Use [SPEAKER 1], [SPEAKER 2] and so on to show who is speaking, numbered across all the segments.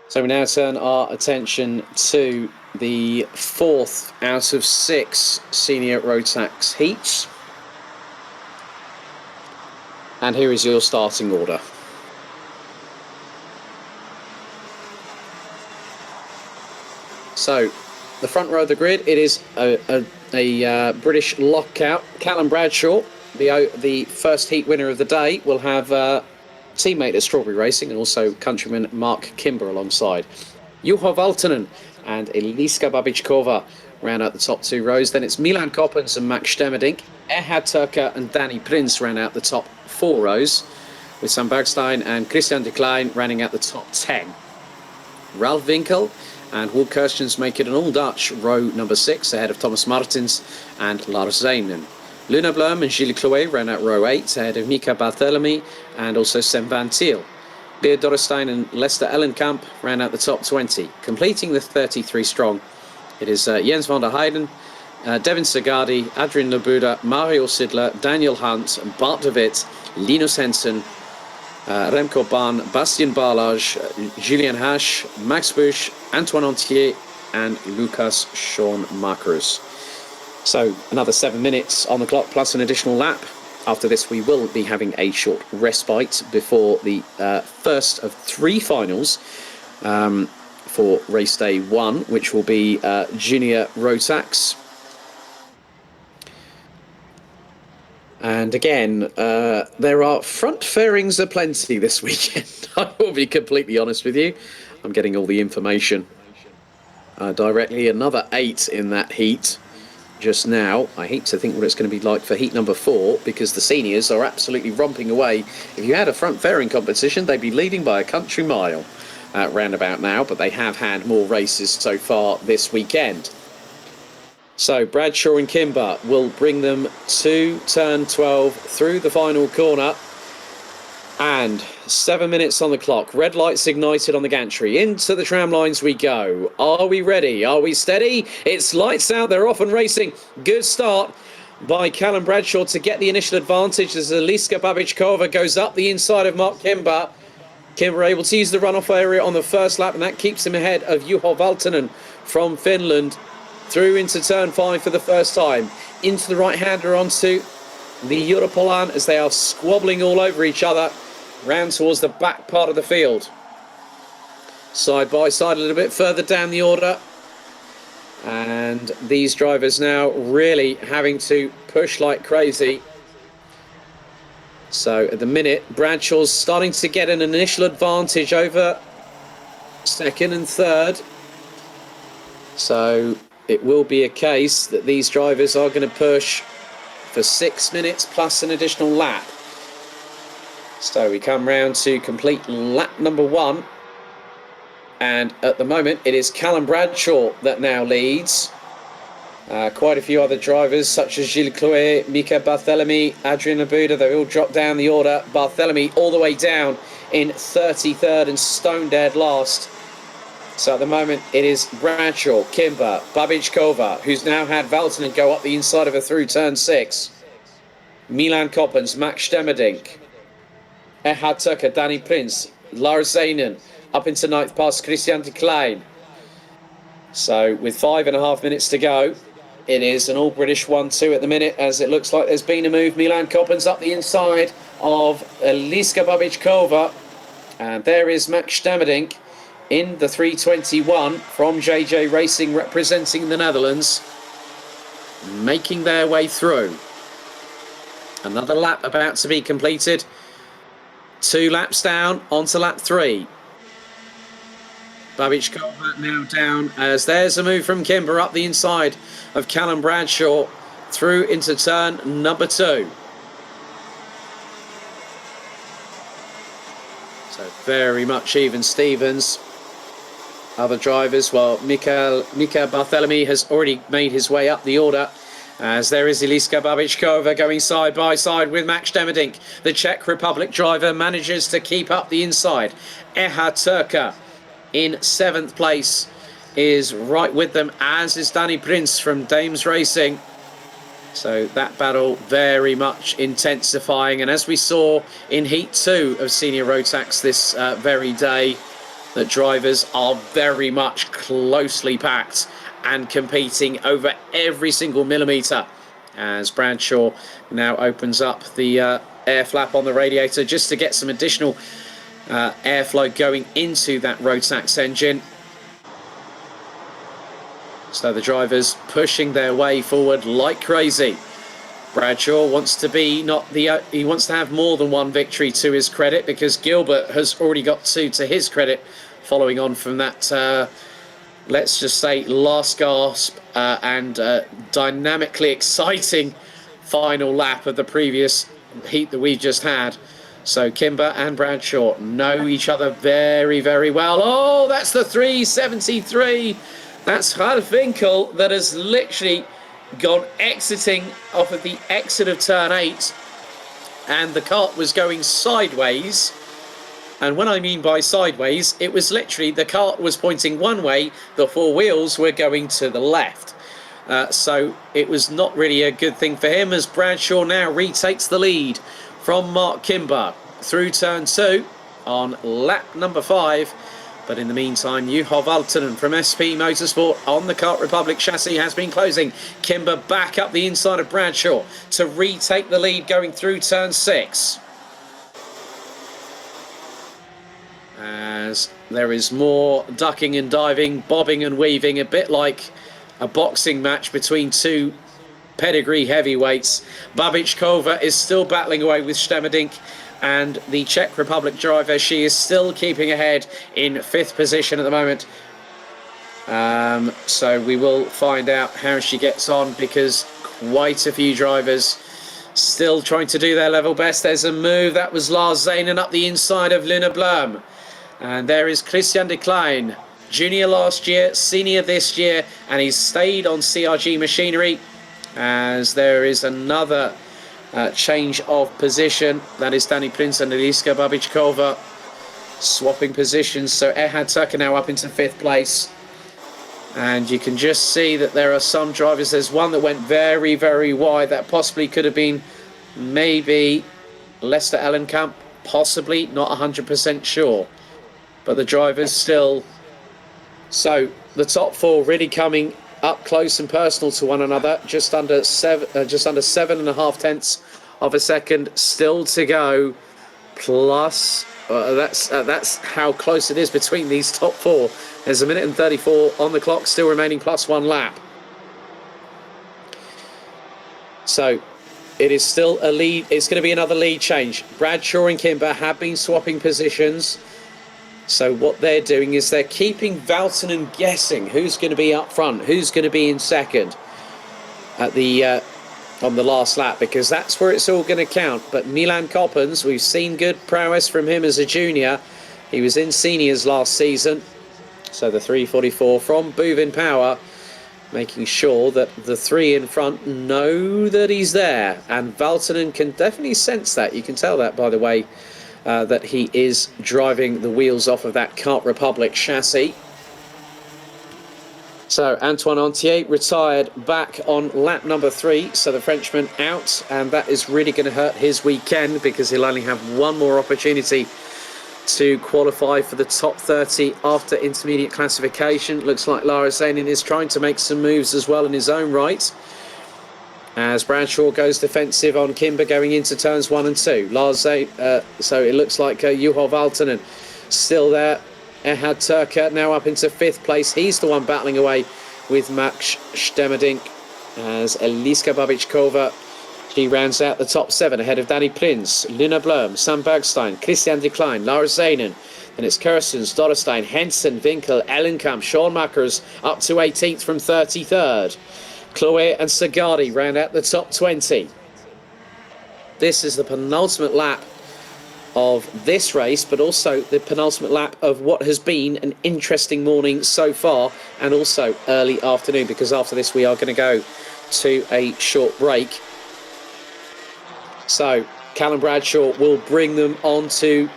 [SPEAKER 1] So we now turn our attention to the fourth out of 6 senior road tax heats. And here is your starting order. So, the front row of the grid, it is a British lockout. Callum Bradshaw, the first heat winner of the day, will have teammate at Strawberry Racing and also countryman Mark Kimber alongside. Juho Valtonen and Eliska Babičková round out the top 2 rows. Then it's Milan Koppens and Max Stemmerdink. Erhard Turker and Danny Prince round out the top 4 rows, with Sam Bergstein and Christian de Klein rounding out the top 10. Ralph Winkel and Will Kirstens make it an all-Dutch row number 6 ahead of Thomas Martins and Lars Zeinen. Luna Blum and Gilles Clouet round out row 8 ahead of Mika Barthelemy and also Sam van Thiel. Beard Dorrestein and Lester Ellenkamp round out the top 20. Completing the 33 strong, it is Jens van der Heijden, Devin Sagadi, Adrian Labuda, Mario Sidler, Daniel Hunt, Bart de Wit, Linus Hensen, Remco Bahn, Bastien Barlage, Julien Hasch, Max Busch, Antoine Antier and Lucas Sean Markers. So another 7 minutes on the clock plus an additional lap. After this we will be having a short respite before the first of 3 finals for race day 1, which will be Junior Rotax. And again, there are front fairings aplenty this weekend. I will be completely honest with you. I'm getting all the information directly. Another 8 in that heat just now. I hate to think what it's going to be like for heat number 4, because the seniors are absolutely romping away. If you had a front fairing competition, they'd be leading by a country mile roundabout now, but they have had more races so far this weekend. So Bradshaw and Kimber will bring them to turn 12 through the final corner. And 7 minutes on the clock. Red lights ignited on the gantry. Into the tram lines we go. Are we ready? Are we steady? It's lights out. They're off and racing. Good start by Callum Bradshaw to get the initial advantage as Eliska Babičková goes up the inside of Mark Kimber. Kimber able to use the runoff area on the first lap, and that keeps him ahead of Juho Valtonen from Finland. Through into turn 5 for the first time. Into the right-hander onto the Europolan as they are squabbling all over each other. Round towards the back part of the field. Side by side a little bit further down the order. And these drivers now really having to push like crazy. So at the minute, Bradshaw's starting to get an initial advantage over second and third. So it will be a case that these drivers are going to push for 6 minutes plus an additional lap. So we come round to complete lap number 1. And at the moment, it is Callum Bradshaw that now leads. Quite a few other drivers, such as Gilles Clouet, Mika Barthelemy, Adrian Labuda, they all dropped down the order. Barthelemy all the way down in 33rd and stone dead last. So at the moment, it is Bradshaw, Kimber, Babičková, who's now had Valtonen go up the inside of her through turn 6. Milan Koppens, Max Stemmerdink, Erhard Turker, Danny Prince, Lars Zeinen, up into 9th past Christian de Klein. So with 5.5 minutes to go, it is an all-British 1-2 at the minute, as it looks like there's been a move. Milan Koppens up the inside of Eliska Babičková. And there is Max Stemmerdink in the 321 from JJ Racing, representing the Netherlands, making their way through. Another lap about to be completed. 2 laps down, onto lap 3. Babičková now down, as there's a move from Kimber up the inside of Callum Bradshaw through into turn number 2. So very much even Stevens. Other drivers, well, Mika Barthelemy has already made his way up the order, as there is Eliska Babičková going side by side with Max Stemmerdink. The Czech Republic driver manages to keep up the inside. Erhard Turker in 7th place is right with them, as is Danny Prince from Dames Racing. So that battle very much intensifying, and as we saw in Heat 2 of Senior Rotax this very day, that drivers are very much closely packed and competing over every single millimetre. As Bradshaw now opens up the air flap on the radiator just to get some additional airflow going into that Rotax engine. So the drivers pushing their way forward like crazy. Bradshaw wants to be he wants to have more than one victory to his credit, because Gilbert has already got two to his credit, following on from that let's just say last gasp and dynamically exciting final lap of the previous heat that we just had. So Kimber and Bradshaw know each other very, very well. Oh, that's the 373. That's Hartwinkel that has literally gone exiting off of the exit of turn 8, and the kart was going sideways. And when I mean by sideways, it was literally the kart was pointing one way, the four wheels were going to the left. So it was not really a good thing for him, as Bradshaw now retakes the lead from Mark Kimber through turn 2 on lap number 5. But in the meantime, Juho Valtonen from SP Motorsport on the Kart Republic chassis has been closing. Kimber back up the inside of Bradshaw to retake the lead going through turn 6. As there is more ducking and diving, bobbing and weaving, a bit like a boxing match between two pedigree heavyweights. Babičková is still battling away with Stemerdink, and the Czech Republic driver, she is still keeping ahead in 5th position at the moment. So we will find out how she gets on, because quite a few drivers still trying to do their level best. There's a move, that was Lars Zanen up the inside of Luna Blum. And there is Christian de Klein, junior last year, senior this year, and he's stayed on CRG machinery. As there is another change of position, that is Danny Prince and Eliska Babičková swapping positions. So Erhard Turker now up into 5th place, and you can just see that there are some drivers. There's one that went very, very wide, that possibly could have been maybe Lester Ellenkamp, possibly, not 100% sure, but the drivers still. So the top 4 really coming up close and personal to one another, just under 7.5 tenths of a second still to go. Plus, that's how close it is between these top 4. There's 1 minute and 34 on the clock, still remaining plus 1 lap. So it is still a lead. It's going to be another lead change. Bradshaw and Kimber have been swapping positions. So what they're doing is they're keeping Valtonen guessing who's going to be up front, who's going to be in second at the on the last lap, because that's where it's all going to count. But Milan Coppens, we've seen good prowess from him as a junior. He was in seniors last season. So the 344 from Buvin Power, making sure that the 3 in front know that he's there. And Valtonen can definitely sense that. You can tell that by the way that he is driving the wheels off of that Kart Republic chassis. So Antoine Antier retired back on lap number 3, so the Frenchman out, and that is really going to hurt his weekend, because he'll only have one more opportunity to qualify for the top 30 after intermediate classification. Looks like Lara Zanin is trying to make some moves as well in his own right, as Bradshaw goes defensive on Kimber going into turns 1 and 2. So it looks like Juho Valtonen still there. Erhard Turker now up into 5th place. He's the one battling away with Max Stemerdink, as Eliska Babičková, she rounds out the top 7 ahead of Danny Prince, Luna Blum, Sam Bergstein, Christian de Klein, Lara Zanen. Then it's Kerstens, Dorrestein, Henson, Winkel, Ellenkamp, Sean Makers up to 18th from 33rd. Chloe and Sagadi round out the top 20. This is the penultimate lap of this race, but also the penultimate lap of what has been an interesting morning so far, and also early afternoon, because after this we are going to go to a short break. So Callum Bradshaw will bring them on to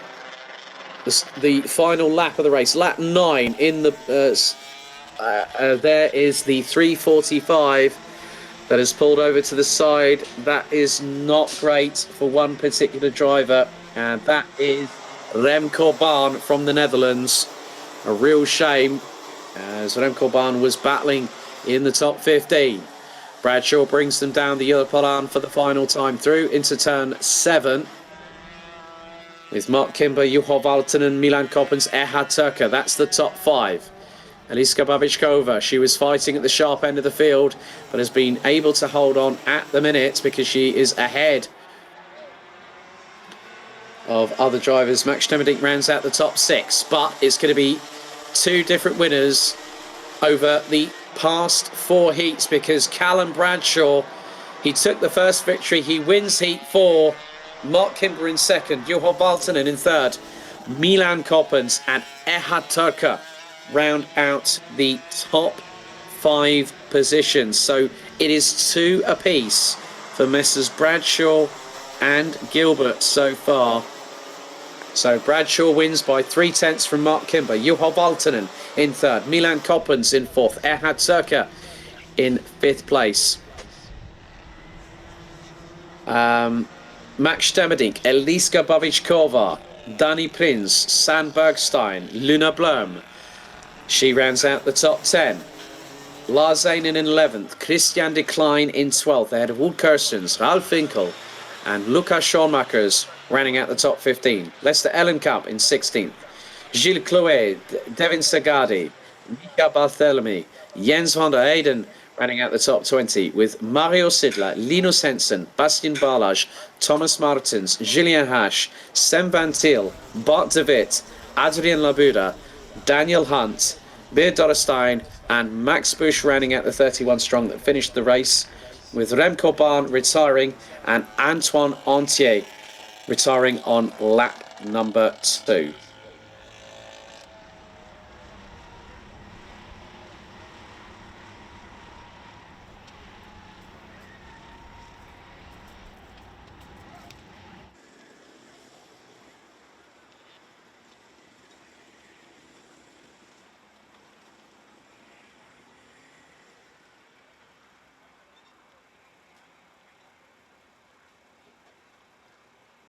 [SPEAKER 1] the final lap of the race, lap 9 in the there is the 345 that has pulled over to the side. That is not great for one particular driver, and that is Remco Baan from the Netherlands. A real shame, as Remco Bahn was battling in the top 15. Bradshaw brings them down the Europolan for the final time through into turn 7. With Mark Kimber, Juho Valtonen, Milan Koppens, Erhard Turker. That's the top 5. Eliska Babičková, she was fighting at the sharp end of the field, but has been able to hold on at the minute because she is ahead of other drivers. Max Stemmerdink rounds out the top 6, but it's going to be 2 different winners over the past 4 heats because Callum Bradshaw, he took the first victory. He wins heat 4. Mark Kimber in second, Juho Valtonen in third, Milan Koppens and Erhard Turker round out the top 5 positions. So it is 2 apiece for Messrs Bradshaw and Gilbert so far. So Bradshaw wins by 3/10 from Mark Kimber, Juho Valtonen in third, Milan Koppens in fourth, Erhard Turker in 5th place. Max Stemmerdink, Eliska Babičková, Dani Prins, Sand Bergstein, Luna Blom. She rounds out the top 10. Lars Zanen in 11th, Christian de Klein in 12th, ahead of Wout Kirstens, Ralf Winkel and Lucas Schoonmakers rounding out the top 15. Lester Ellenkamp in 16th, Gilles Chloé, Devin Sagadi, Mika Barthélemy, Jens van der Heyden rounding out the top 20 with Mario Sidler, Linus Hensen, Bastian Barlage, Thomas Martins, Julien Hash, Sem van Til, Bart de Wit, Adrien Labuda, Daniel Hunt, Beer Dorrestein and Max Bush rounding out the 31 strong that finished the race, with Remco Bahn retiring and Antoine Antier retiring on lap number 2.